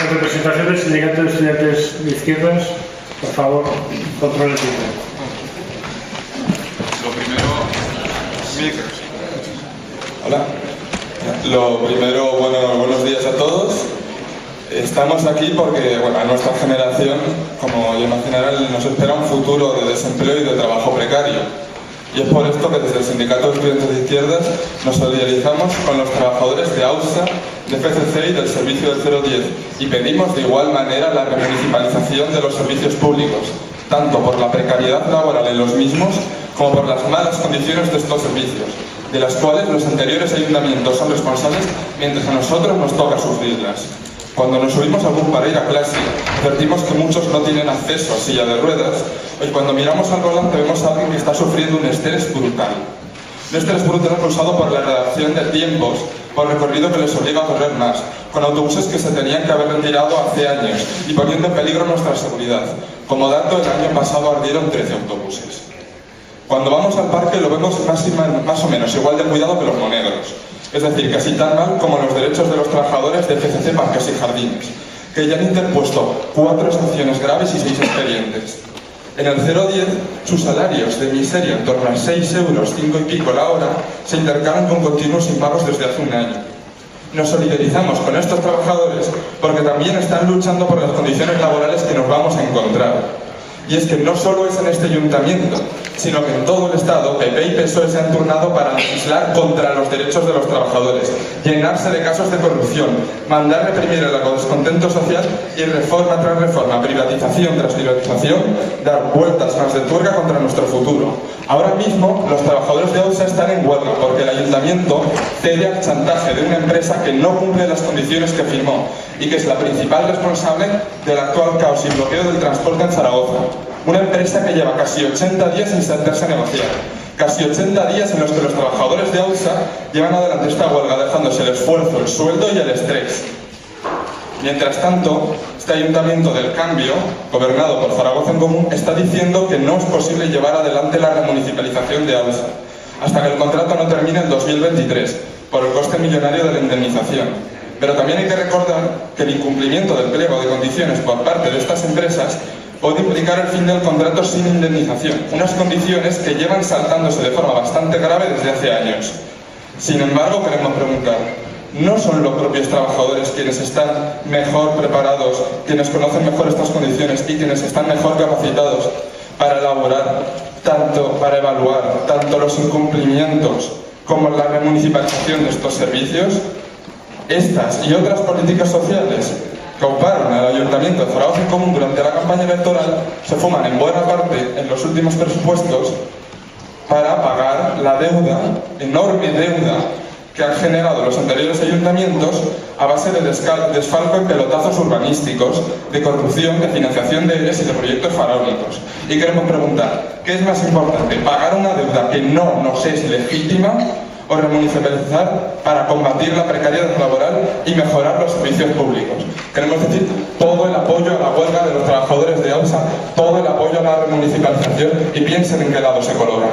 En representación del Sindicato de Estudiantes de Izquierdas, por favor, control el tiempo. Lo primero... Hola. Lo primero, buenos días a todos. Estamos aquí porque, a nuestra generación, como ya imaginarán, nos espera un futuro de desempleo y de trabajo precario. Y es por esto que desde el Sindicato de Estudiantes de Izquierdas nos solidarizamos con los trabajadores de AUSA, de FCC y del servicio del 010 y pedimos de igual manera la remunicipalización de los servicios públicos, tanto por la precariedad laboral en los mismos como por las malas condiciones de estos servicios, de las cuales los anteriores ayuntamientos son responsables mientras a nosotros nos toca sufrirlas. Cuando nos subimos a bus para ir a clase, advertimos que muchos no tienen acceso a silla de ruedas, y cuando miramos al volante vemos a alguien que está sufriendo un estrés brutal. Un estrés brutal causado por la redacción de tiempos, por recorrido que les obliga a correr más, con autobuses que se tenían que haber retirado hace años y poniendo en peligro nuestra seguridad. Como dato, el año pasado ardieron 13 autobuses. Cuando vamos al parque lo vemos más o menos igual de cuidado que los monegros. Es decir, casi tan mal como los derechos de los trabajadores de FCC Parques y Jardines, que ya han interpuesto 4 sanciones graves y 6 expedientes. En el 010, sus salarios de miseria, en torno a 6 euros, 5 y pico la hora, se intercalan con continuos impagos desde hace un año. Nos solidarizamos con estos trabajadores porque también están luchando por las condiciones laborales que nos vamos a encontrar. Y es que no solo es en este ayuntamiento, sino que en todo el Estado, PP y PSOE se han turnado para legislar contra los derechos de los trabajadores, llenarse de casos de corrupción, mandar reprimir el descontento social y reforma tras reforma, privatización tras privatización, dar vueltas más de tuerca contra nuestro futuro. Ahora mismo los trabajadores de AUSA están en huelga porque el ayuntamiento cede al chantaje de una empresa que no cumple las condiciones que firmó y que es la principal responsable del actual caos y bloqueo del transporte en Zaragoza. Una empresa que lleva casi 80 días sin sentarse a negociar. Casi 80 días en los que los trabajadores de AUSA llevan adelante esta huelga dejándose el esfuerzo, el sueldo y el estrés. Mientras tanto, este ayuntamiento del cambio, gobernado por Zaragoza en Común, está diciendo que no es posible llevar adelante la remunicipalización de AUSA hasta que el contrato no termine en 2023, por el coste millonario de la indemnización. Pero también hay que recordar que el incumplimiento del pliego de condiciones por parte de estas empresas puede implicar el fin del contrato sin indemnización, unas condiciones que llevan saltándose de forma bastante grave desde hace años. Sin embargo, queremos preguntar, ¿no son los propios trabajadores quienes están mejor preparados, quienes conocen mejor estas condiciones y quienes están mejor capacitados para elaborar, para evaluar tanto los incumplimientos como la remunicipalización de estos servicios? Estas y otras políticas sociales que ocuparon al Ayuntamiento de Zaragoza en Común durante la campaña electoral se fuman en buena parte en los últimos presupuestos para pagar la deuda, enorme deuda, que han generado los anteriores ayuntamientos a base de desfalco en pelotazos urbanísticos, de corrupción, de financiación de ERES y de proyectos faraónicos. Y queremos preguntar, ¿qué es más importante? ¿Pagar una deuda que no nos es legítima o remunicipalizar para combatir la precariedad laboral y mejorar los servicios públicos? Queremos decir todo el apoyo a la huelga de los trabajadores de AUSA, todo el apoyo a la remunicipalización y piensen en qué lado se colocan.